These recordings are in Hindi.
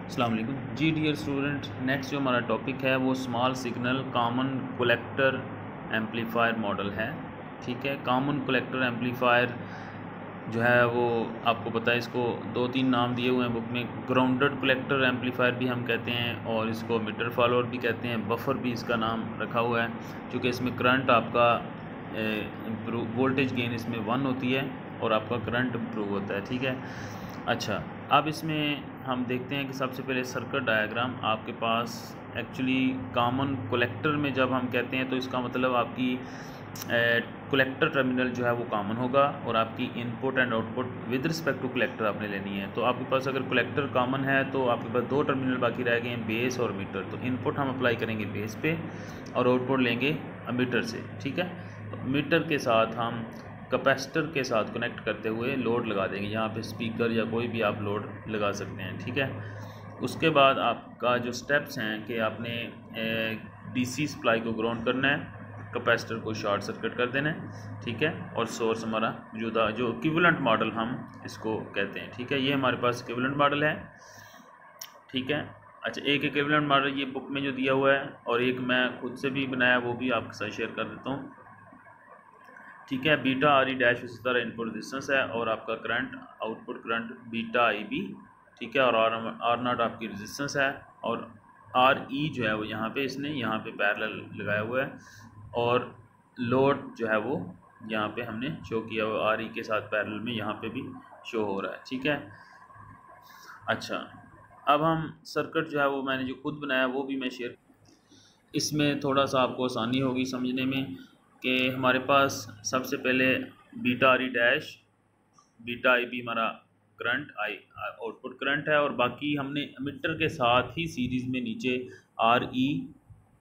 अस्सलाम वालेकुम जी डियर स्टूडेंट। नेक्स्ट जो हमारा टॉपिक है वो small signal common collector amplifier model है। ठीक है, कॉमन कलेक्टर एम्पलीफायर जो है वो आपको पता है, इसको दो तीन नाम दिए हुए हैं बुक में। ग्राउंडेड कलेक्टर एम्पलीफायर भी हम कहते हैं और इसको मीटर फॉलोअर भी कहते हैं, बफर भी इसका नाम रखा हुआ है, क्योंकि इसमें करंट आपका वोल्टेज गेन इसमें 1 होती है और आपका करंट इम्प्रूव होता है। ठीक है, अच्छा अब इसमें हम देखते हैं कि सबसे पहले सर्किट डायग्राम आपके पास एक्चुअली कॉमन कलेक्टर में जब हम कहते हैं तो इसका मतलब आपकी कलेक्टर टर्मिनल जो है वो कॉमन होगा और आपकी input and output with respect to collector आपने लेनी है। तो आपके पास अगर कलेक्टर कॉमन है तो आपके पास दो टर्मिनल बाकी रह गए हैं, बेस और मीटर। तो इनपुट हम अप्लाई करेंगे बेस पे और आउटपुट लेंगे मीटर से। ठीक है, तो मीटर के साथ हम कैपेसिटर के साथ कनेक्ट करते हुए लोड लगा देंगे। यहाँ पे स्पीकर या कोई भी आप लोड लगा सकते हैं। ठीक है, उसके बाद आपका जो स्टेप्स हैं कि आपने डीसी सप्लाई को ग्राउंड करना है, कैपेसिटर को शॉर्ट सर्किट कर देना है। ठीक है, और सोर्स हमारा मौजूदा जो इक्विवेलेंट मॉडल हम इसको कहते हैं। ठीक है, ये हमारे पास इक्विवेलेंट मॉडल है। ठीक है, अच्छा एक इक्विवेलेंट मॉडल ये बुक में जो दिया हुआ है और एक मैं खुद से भी बनाया वो भी आपके साथ शेयर कर देता हूँ। ठीक है, बीटा आर ई डैश इसी तरह इनपुट रेजिस्टेंस है और आपका current output current beta I B. ठीक है, और आर नॉट आपकी रेजिस्टेंस है और आर ई जो है वो यहाँ पे इसने यहाँ पे पैरेलल लगाया हुआ है और लोड जो है वो यहाँ पे हमने शो किया हुआ आर ई के साथ पैरेलल में यहाँ पे भी शो हो रहा है। ठीक है, अच्छा अब हम सर्किट जो है वो मैंने जो खुद बनाया वो भी मैं शेयर, इसमें थोड़ा सा आपको आसानी होगी समझने में कि हमारे पास सबसे पहले beta R E dash beta I B हमारा करंट आई आउटपुट करंट है और बाकी हमने एमिटर के साथ ही सीरीज़ में नीचे आर ई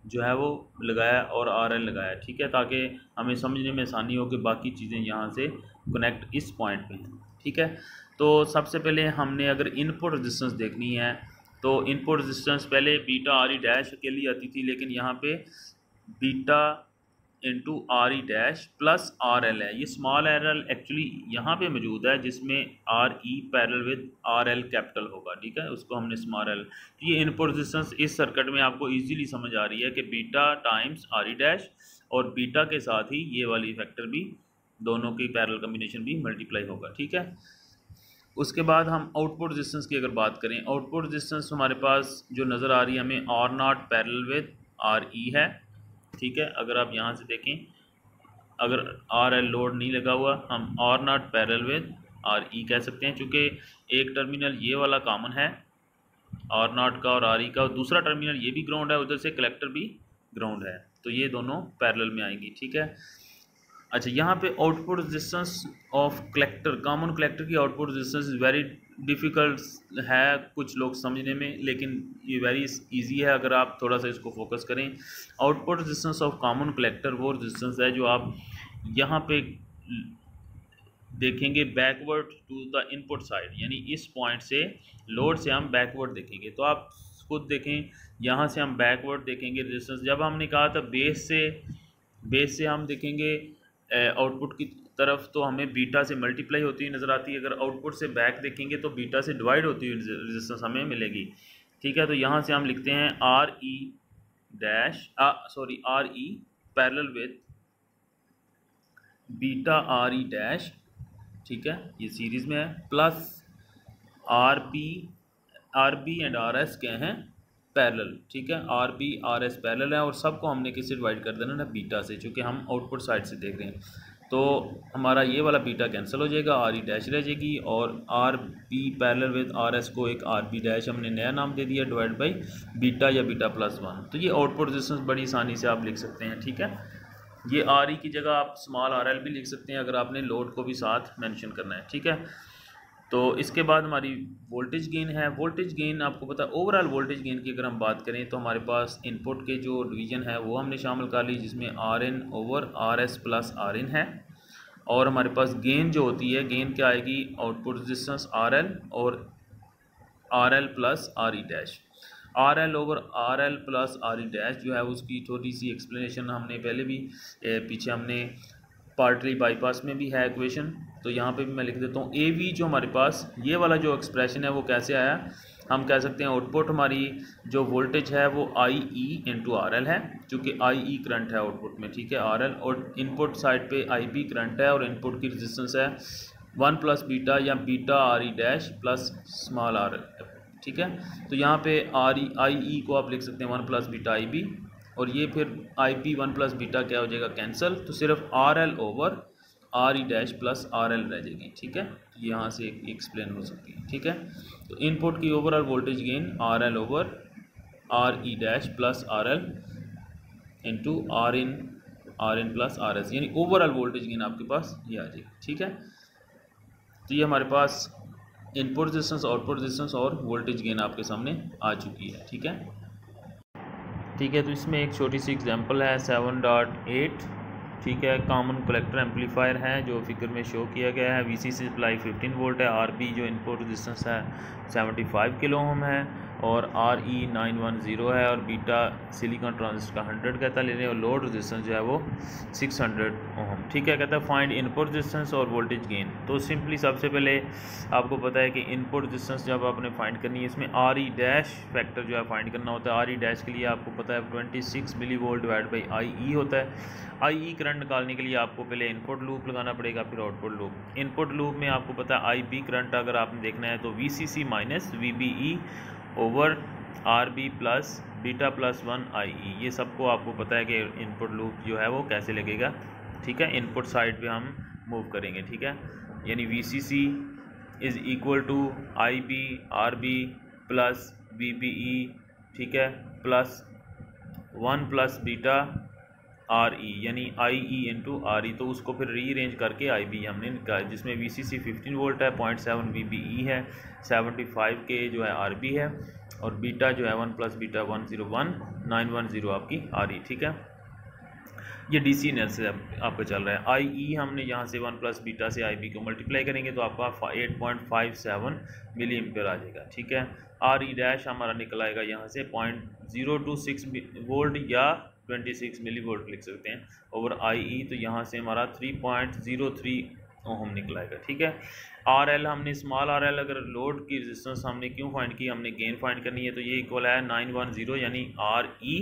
जो है वो लगाया और आर एल लगाया। ठीक है, ताकि हमें समझने में आसानी हो कि बाकी चीज़ें यहाँ से कनेक्ट इस पॉइंट पे हैं। ठीक है, तो सबसे पहले हमने अगर इनपुट रेजिस्टेंस देखनी है तो इनपुट रेजिस्टेंस पहले बीटा आर ई डैश अकेली आती थी, लेकिन यहाँ पे beta into are E dash plus R L है। ये स्मॉल आर एल एक्चुअली यहाँ पे मौजूद है जिसमें are E parallel with R L capital होगा। ठीक है, उसको हमने स्मॉल एल। तो ये इनपुट रेजिस्टेंस इस सर्किट में आपको इजीली समझ आ रही है कि beta times are E dash और बीटा के साथ ही ये वाली फैक्टर भी, दोनों की पैरेलल कम्बिनेशन भी मल्टीप्लाई होगा। ठीक है, उसके बाद हम आउटपुट रेजिस्टेंस की अगर बात करें, आउटपुट रेजिस्टेंस हमारे पास जो नज़र आ रही है हमें R naught parallel with R E है। ठीक है, अगर आप यहाँ से देखें, अगर आर एल लोड नहीं लगा हुआ हम R naught parallel with R E कह सकते हैं, चूँकि एक टर्मिनल ये वाला कॉमन है आर नॉट का और आर ई का, और दूसरा टर्मिनल ये भी ग्राउंड है, उधर से कलेक्टर भी ग्राउंड है, तो ये दोनों पैरेलल में आएंगी। ठीक है, अच्छा यहाँ पे output resistance of collector, common collector की आउटपुट रेजिस्टेंस वेरी डिफ़िकल्ट है कुछ लोग समझने में, लेकिन ये वेरी इजी है अगर आप थोड़ा सा इसको फोकस करें। Output resistance of common collector वो रेजिस्टेंस है जो आप यहाँ पे देखेंगे backward to the input side, यानी इस पॉइंट से लोड से हम बैकवर्ड देखेंगे। तो आप खुद देखें, यहाँ से हम बैकवर्ड देखेंगे रेजिस्टेंस। जब हमने कहा था बेस से हम देखेंगे आउटपुट की तरफ तो हमें बीटा से मल्टीप्लाई होती हुई नज़र आती है। अगर आउटपुट से बैक देखेंगे तो बीटा से डिवाइड होती हुई रेजिस्टेंस हमें मिलेगी। ठीक है, तो यहाँ से हम लिखते हैं R E dash R E parallel with beta R E dash. ठीक है, ये सीरीज़ में है, plus R B and R S क्या हैं, पैरेलल। ठीक है, R B R S parallel है और सबको हमने किससे डिवाइड कर देना ना, बीटा से, चूँकि हम आउटपुट साइड से देख रहे हैं। तो हमारा ये वाला बीटा कैंसिल हो जाएगा, आर ई डैश रह जाएगी और R B parallel with R S को एक आर बी डैश हमने नया नाम दे दिया, डिवाइड बाई बीटा या बीटा प्लस 1। तो ये आउटपुट रेजिस्टेंस बड़ी आसानी से आप लिख सकते हैं। ठीक है, ये आर ई की जगह आप स्मॉल आर एल भी लिख सकते हैं अगर आपने लोड को भी साथ मेंशन करना है। ठीक है, तो इसके बाद हमारी वोल्टेज गेन है। वोल्टेज गेन आपको पता है, ओवरऑल वोल्टेज गेन की अगर हम बात करें तो हमारे पास इनपुट के जो डिवीजन है वो हमने शामिल कर ली, जिसमें R N over R S plus R in है, और हमारे पास गेन जो होती है, गेन क्या आएगी, आउटपुट रेजिस्टेंस आर एल और R L plus are E dash. Are L over R L plus are E dash जो है उसकी थोड़ी सी एक्सप्लेनेशन हमने पहले भी पीछे हमने पार्टली बाईपास में भी है इक्वेशन, तो यहाँ पे भी मैं लिख देता हूँ ए वी जो हमारे पास ये वाला जो एक्सप्रेशन है वो कैसे आया, हम कह सकते हैं आउटपुट हमारी जो वोल्टेज है वो आई ई इंटू आर एल है, चूँकि आई ई करंट है आउटपुट में, ठीक है, आर एल, और इनपुट साइड पे आई बी करंट है और इनपुट की रेजिस्टेंस है 1 प्लस बीटा या beta R E dash plus small R L, ठीक है। तो यहाँ पे आर ई आई ई को आप लिख सकते हैं 1 प्लस बीटा आई बी, और ये फिर आई बी 1 प्लस बीटा क्या हो जाएगा कैंसिल, तो सिर्फ are L over R E dash plus R L रह जाएगी, ठीक है। यहाँ से एक्सप्लेन हो सकती है, ठीक है। तो इनपुट की overall voltage gain R L over R E dash plus R L into R in plus R S, यानी ओवरऑल वोल्टेज गेन आपके पास ये आ जाएगी, ठीक है। तो ये हमारे पास इनपुट रेजिस्टेंस, आउटपुट रेजिस्टेंस और वोल्टेज गेन आपके सामने आ चुकी है, ठीक है। ठीक है, तो इसमें एक छोटी सी एग्जांपल है 7.8, ठीक है, कॉमन कलेक्टर एम्पलीफायर है जो फिगर में शो किया गया है। वीसीसी सप्लाई 15 वोल्ट है, आरबी जो इनपुट रेजिस्टेंस है 75 किलो ओम है, और आर ई 910 है, और बीटा सिलिकॉन ट्रांजिस्टर का 100 कहता ले रहे हैं, और लोड रेजिस्टेंस जो है वो 600 ओम, ठीक है। कहता है फाइंड इनपुट रेजिस्टेंस और वोल्टेज गेन। तो सिंपली सबसे पहले आपको पता है कि इनपुट रेजिस्टेंस जब आपने फाइंड करनी है, इसमें आर ई डैश फैक्टर जो है फाइंड करना होता है। आर ई डैश के लिए आपको पता है 26 millivolt divide by I E होता है। आई ई करंट निकालने के लिए आपको पहले इनपुट लूप लगाना पड़ेगा, फिर आउटपुट लूप। इनपुट लूप में आपको पता है आई बी करंट अगर आपने देखना है तो V C C minus V B E over R B plus beta plus 1 I E, ये सबको आपको पता है कि इनपुट लूप जो है वो कैसे लगेगा, ठीक है। इनपुट साइड पे हम मूव करेंगे, ठीक है, यानी V C C is equal to I B R B plus V B E, ठीक है, plus 1 plus beta R E, यानी I E into R E. तो उसको फिर रीअरेंज करके आई बी हमने निकाला, जिसमें वी सी सी 15 वोल्ट है, 0.7 वी बी ई है, 75 के जो है आर बी है, और बीटा जो है 1 प्लस बीटा 101 910 आपकी आर ई, ठीक है। ये डी सी नेट से आपका चल रहा है। आई ई हमने यहाँ से 1 प्लस बीटा से आई बी को मल्टीप्लाई करेंगे तो आपका 8.57 मिली एम्पेयर आ जाएगा, ठीक है। आर ई डैश हमारा निकल आएगा यहाँ से 0.026 वोल्ट या 26 मिली वोल्ट लिख सकते हैं ओवर आई ई, तो यहाँ से हमारा 3.03 ओम निकल आएगा, ठीक है। आर एल हमने स्मॉल आर एल, अगर लोड की रेजिस्टेंस हमने क्यों फाइंड की, हमने गेन फाइंड करनी है, तो ये इक्वल है 910 यानी are E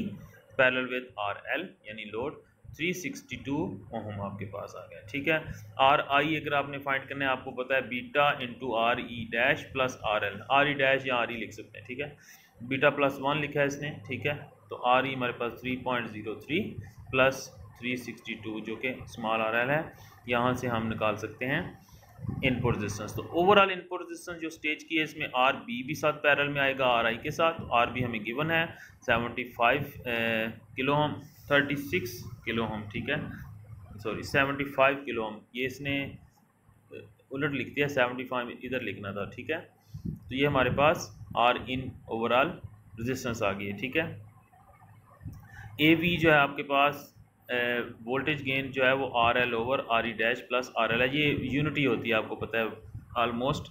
parallel with R L, यानी लोड 362 ओम आपके पास आ गया, ठीक है। आर आई अगर आपने फाइंड करना है, आपको पता है beta into are E dash plus R L, are E dash या आर ई लिख सकते हैं, ठीक है। बीटा प्लस 1 लिखा है इसने, ठीक है, तो आर ई हमारे पास 3.03 प्लस 362 जो कि स्मॉल आर एल है, यहाँ से हम निकाल सकते हैं इनपुट रेजिस्टेंस। तो ओवरऑल इनपुट रेजिस्टेंस जो स्टेज की है, इसमें आर बी भी साथ पैरेलल में आएगा आर आई के साथ। आर बी हमें गिवन है 75 किलो ओम, 36 किलो ओम, ठीक है, सॉरी 75 किलो ओम, ये इसने उलट लिख दिया, 75 इधर लिखना था, ठीक है। तो ये हमारे पास आर इन ओवरऑल रेजिस्टेंस आ गई है, ठीक है। ए वी जो है आपके पास वोल्टेज गेन जो है वो are L over R E dash plus R L है, ये यूनिटी होती है आपको पता है ऑलमोस्ट।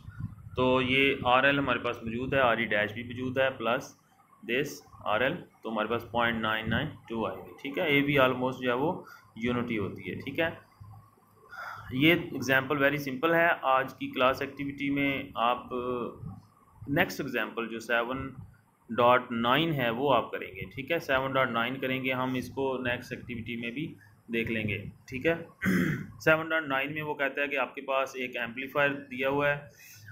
तो ये आर एल हमारे पास मौजूद है, आर ई डैश भी मौजूद है, प्लस दिस आर एल, तो हमारे पास 0.992 आएगी, ठीक है। ए वी ऑलमोस्ट जो है वो यूनिटी होती है, ठीक है। ये एग्जांपल वेरी सिंपल है। आज की क्लास एक्टिविटी में आप नेक्स्ट एग्जांपल जो 7.9 है वो आप करेंगे, ठीक है। 7.9 करेंगे हम, इसको नेक्स्ट एक्टिविटी में भी देख लेंगे, ठीक है। 7.9 में वो कहता है कि आपके पास एक एम्पलीफायर दिया हुआ है,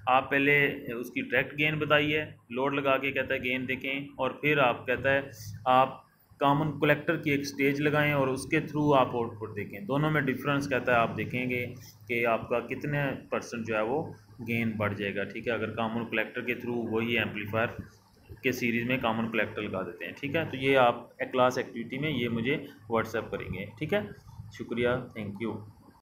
आप पहले उसकी डायरेक्ट गेन बताइए, लोड लगा के कहता है गेन देखें, और फिर आप कहता है आप कॉमन कलेक्टर की एक स्टेज लगाएं और उसके थ्रू आप आउटपुट देखें। दोनों में डिफरेंस कहता है आप देखेंगे कि आपका कितने % जो है वो गेन बढ़ जाएगा, ठीक है, अगर कॉमन कलेक्टर के थ्रू वही एम्पलीफायर के सीरीज़ में कॉमन कलेक्टर लगा देते हैं, ठीक है। तो ये आप क्लास एक्टिविटी में ये मुझे व्हाट्सएप करेंगे, ठीक है। शुक्रिया, थैंक यू।